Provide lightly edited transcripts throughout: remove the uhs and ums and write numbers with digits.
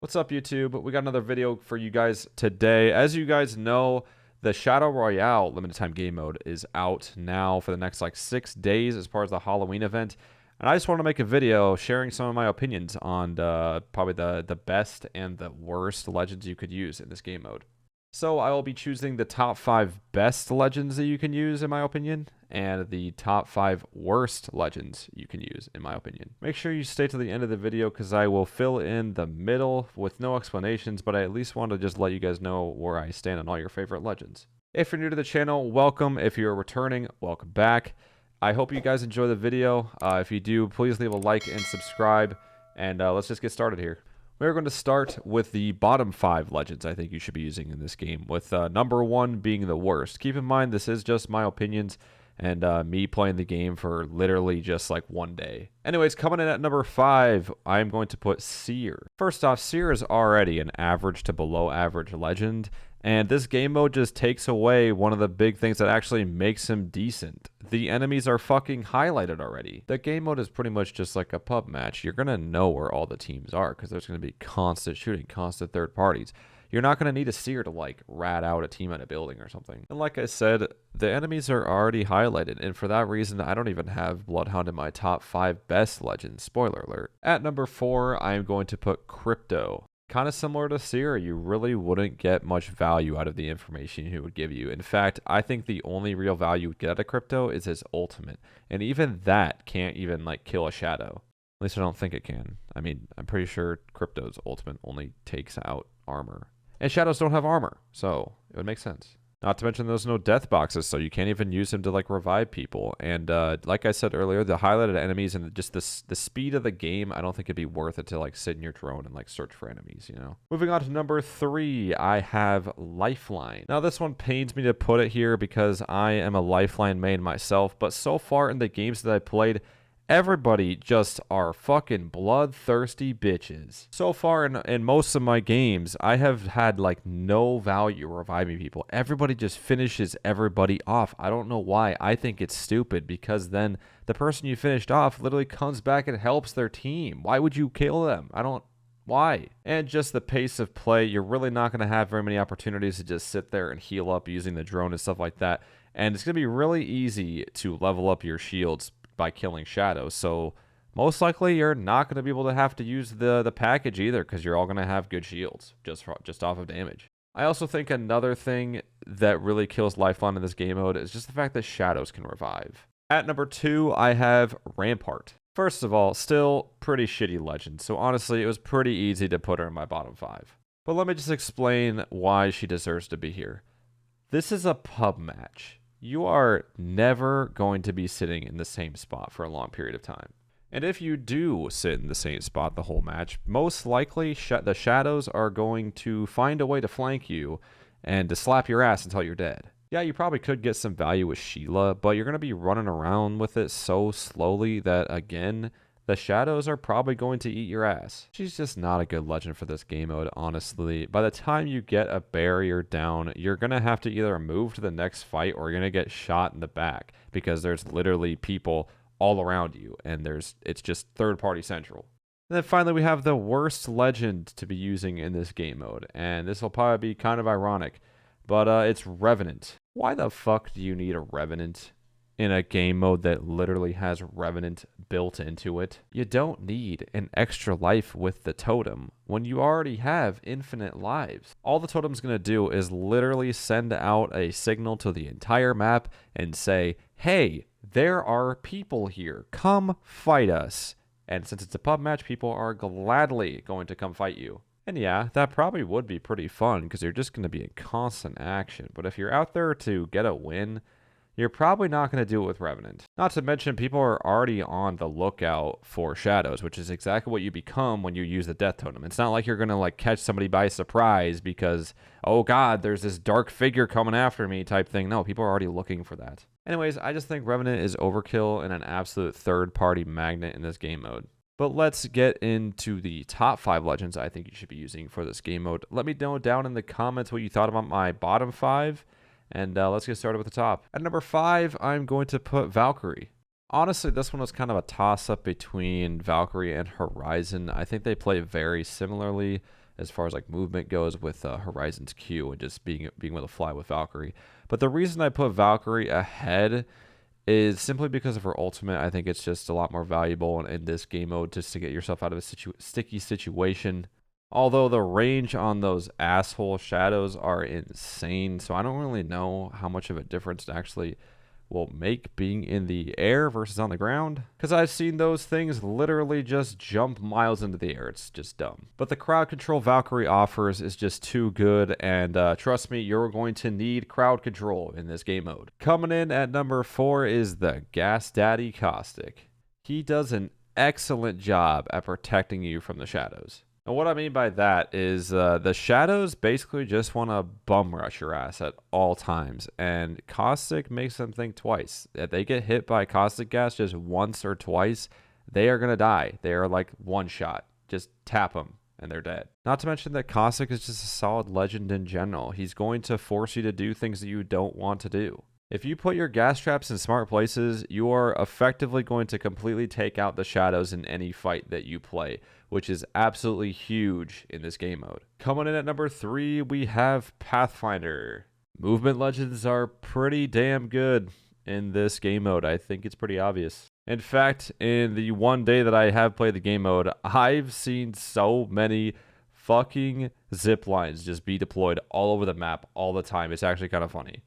What's up, YouTube? We got another video for you guys today. As you guys know, the Shadow Royale limited time game mode is out now for the next like 6 days as part of the Halloween event. And I just want to make a video sharing some of my opinions on probably the best and the worst legends you could use in this game mode. So I will be choosing the top 5 best legends that you can use, in my opinion, and the top 5 worst legends you can use, in my opinion. Make sure you stay to the end of the video because I will fill in the middle with no explanations, but I at least want to just let you guys know where I stand on all your favorite legends. If you're new to the channel, welcome. If you're returning, welcome back. I hope you guys enjoy the video. If you do, please leave a like and subscribe, and let's just get started here. We're going to start with the bottom 5 legends I think you should be using in this game, with number 1 being the worst. Keep in mind, this is just my opinions and me playing the game for literally just like 1 day. Anyways, coming in at number 5, I'm going to put Seer. First off, Seer is already an average to below average legend, and this game mode just takes away one of the big things that actually makes him decent. The enemies are fucking highlighted already. The game mode is pretty much just like a pub match. You're going to know where all the teams are because there's going to be constant shooting, constant third parties. You're not going to need a Seer to like rat out a team at a building or something. And like I said, the enemies are already highlighted, and for that reason, I don't even have Bloodhound in my top 5 best legends. Spoiler alert. At number 4, I am going to put Crypto. Kind of similar to Seer, you really wouldn't get much value out of the information he would give you. In fact, I think the only real value you would get out of Crypto is his ultimate. And even that can't even like kill a Shadow. At least I don't think it can. I mean, I'm pretty sure Crypto's ultimate only takes out armor. And Shadows don't have armor, so it would make sense. Not to mention there's no death boxes, so you can't even use him to like revive people. And like I said earlier, the highlighted enemies and just the speed of the game, I don't think it'd be worth it to like sit in your drone and like search for enemies, you know? Moving on to number 3, I have Lifeline. Now this one pains me to put it here because I am a Lifeline main myself, but so far in the games that I played, everybody just are fucking bloodthirsty bitches. So far in most of my games, I have had like no value reviving people. Everybody just finishes everybody off. I don't know why. I think it's stupid because then the person you finished off literally comes back and helps their team. Why would you kill them? Why? And just the pace of play, you're really not going to have very many opportunities to just sit there and heal up using the drone and stuff like that. And it's going to be really easy to level up your shields by killing Shadows, so most likely you're not going to be able to have to use the package either because you're all going to have good shields just off of damage. I also think another thing that really kills Lifeline in this game mode is just the fact that Shadows can revive. At number 2, I have Rampart. First of all, still pretty shitty legend, so honestly it was pretty easy to put her in my bottom 5. But let me just explain why she deserves to be here. This is a pub match. You are never going to be sitting in the same spot for a long period of time. And if you do sit in the same spot the whole match, most likely the Shadows are going to find a way to flank you and to slap your ass until you're dead. Yeah, you probably could get some value with Sheila, but you're going to be running around with it so slowly that, again, the Shadows are probably going to eat your ass. She's just not a good legend for this game mode, honestly. By the time you get a barrier down, you're going to have to either move to the next fight or you're going to get shot in the back because there's literally people all around you and it's just third party central. And then finally we have the worst legend to be using in this game mode, and this will probably be kind of ironic, but it's Revenant. Why the fuck do you need a Revenant in a game mode that literally has Revenant built into it? You don't need an extra life with the totem when you already have infinite lives. All the totem's going to do is literally send out a signal to the entire map and say, hey, there are people here. Come fight us. And since it's a pub match, people are gladly going to come fight you. And yeah, that probably would be pretty fun because you're just going to be in constant action. But if you're out there to get a win, you're probably not going to do it with Revenant. Not to mention, people are already on the lookout for Shadows, which is exactly what you become when you use the Death Totem. It's not like you're going to like catch somebody by surprise because, oh god, there's this dark figure coming after me type thing. No, people are already looking for that. Anyways, I just think Revenant is overkill and an absolute third-party magnet in this game mode. But let's get into the top 5 legends I think you should be using for this game mode. Let me know down in the comments what you thought about my bottom 5. And let's get started with the top. At number 5, I'm going to put Valkyrie. Honestly, this one was kind of a toss-up between Valkyrie and Horizon. I think they play very similarly. as far as like movement goes with Horizon's Q and just being able to fly with Valkyrie. But the reason I put Valkyrie ahead is simply because of her ultimate. I think it's just a lot more valuable in this game mode just to get yourself out of a sticky situation. Although the range on those asshole shadows are insane, so I don't really know how much of a difference it actually will make being in the air versus on the ground, because I've seen those things literally just jump miles into the air. It's just dumb. But the crowd control Valkyrie offers is just too good, and trust me, you're going to need crowd control in this game mode. Coming in at number 4 is the Gas Daddy Caustic. He does an excellent job at protecting you from the shadows. And what I mean by that is the shadows basically just want to bum rush your ass at all times. And Caustic makes them think twice. If they get hit by Caustic gas just once or twice, they are going to die. They are like one shot. Just tap them and they're dead. Not to mention that Caustic is just a solid legend in general. He's going to force you to do things that you don't want to do. If you put your gas traps in smart places, you are effectively going to completely take out the shadows in any fight that you play, which is absolutely huge in this game mode. Coming in at number 3, we have Pathfinder. Movement legends are pretty damn good in this game mode. I think it's pretty obvious. In fact, in the one day that I have played the game mode, I've seen so many fucking zip lines just be deployed all over the map all the time. It's actually kind of funny.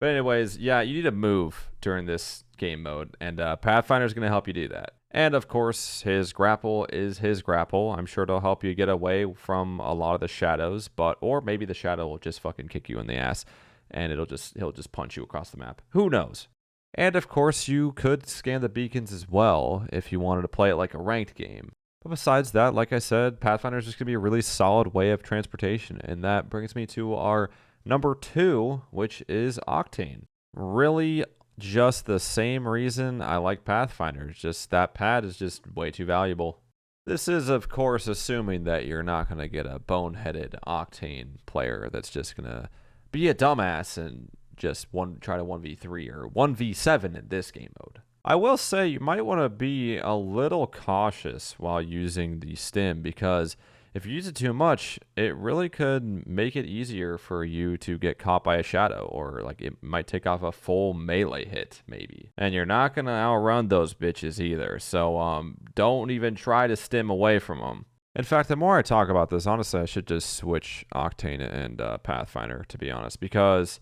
But anyways, yeah, you need to move during this game mode, and Pathfinder is going to help you do that. And of course, his grapple is his grapple. I'm sure it'll help you get away from a lot of the shadows, or maybe the shadow will just fucking kick you in the ass, and he'll just punch you across the map. Who knows? And of course, you could scan the beacons as well if you wanted to play it like a ranked game. But besides that, like I said, Pathfinder is just going to be a really solid way of transportation, and that brings me to our number 2, which is Octane. Really just the same reason I like Pathfinder. It's just that pad is just way too valuable. This is, of course, assuming that you're not going to get a boneheaded Octane player that's just going to be a dumbass and just try to 1v3 or 1v7 in this game mode. I will say you might want to be a little cautious while using the stim, because if you use it too much, it really could make it easier for you to get caught by a shadow, or like it might take off a full melee hit maybe. And you're not going to outrun those bitches either, so don't even try to stim away from them. In fact, the more I talk about this, honestly, I should just switch Octane and Pathfinder, to be honest, because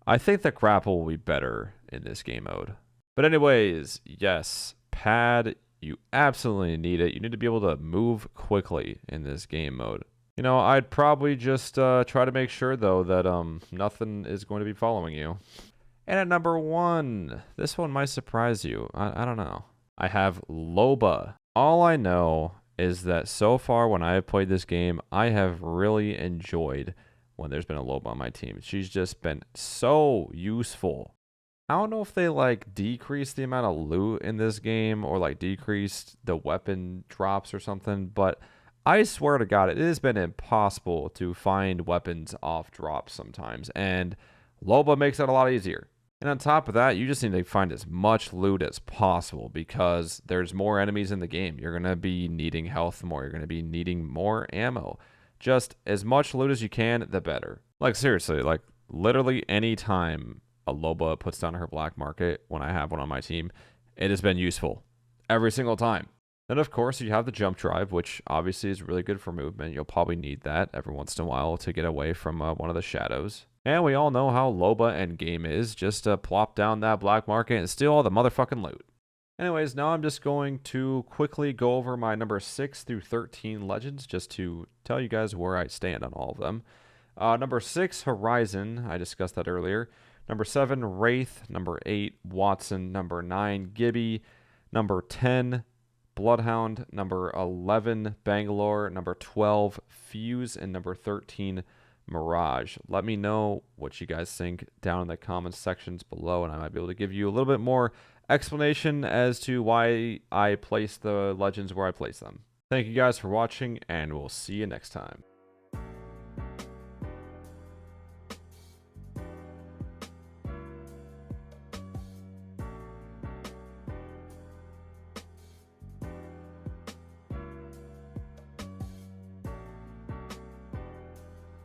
I think the grapple will be better in this game mode. But anyways, yes, pad, you absolutely need it. You need to be able to move quickly in this game mode. You know, I'd probably just try to make sure, though, that nothing is going to be following you. And at number 1, this one might surprise you. I don't know. I have Loba. All I know is that so far when I have played this game, I have really enjoyed when there's been a Loba on my team. She's just been so useful. I don't know if they like decreased the amount of loot in this game or like decreased the weapon drops or something, but I swear to God, it has been impossible to find weapons off drops sometimes, and Loba makes that a lot easier. And on top of that, you just need to find as much loot as possible because there's more enemies in the game. You're going to be needing health more. You're going to be needing more ammo. Just as much loot as you can, the better. Like seriously, like literally any time a Loba puts down her black market when I have one on my team, it has been useful every single time. Then of course you have the jump drive, which obviously is really good for movement. You'll probably need that every once in a while to get away from one of the shadows. And we all know how Loba endgame is, just to plop down that black market and steal all the motherfucking loot. Anyways, now I'm just going to quickly go over my number 6 through 13 legends just to tell you guys where I stand on all of them. Number 6, Horizon. I discussed that earlier. Number 7, Wraith. Number 8, Watson. Number 9, Gibby. Number 10, Bloodhound. Number 11, Bangalore. Number 12, Fuse. And number 13, Mirage. Let me know what you guys think down in the comments sections below, and I might be able to give you a little bit more explanation as to why I place the legends where I place them. Thank you guys for watching, and we'll see you next time.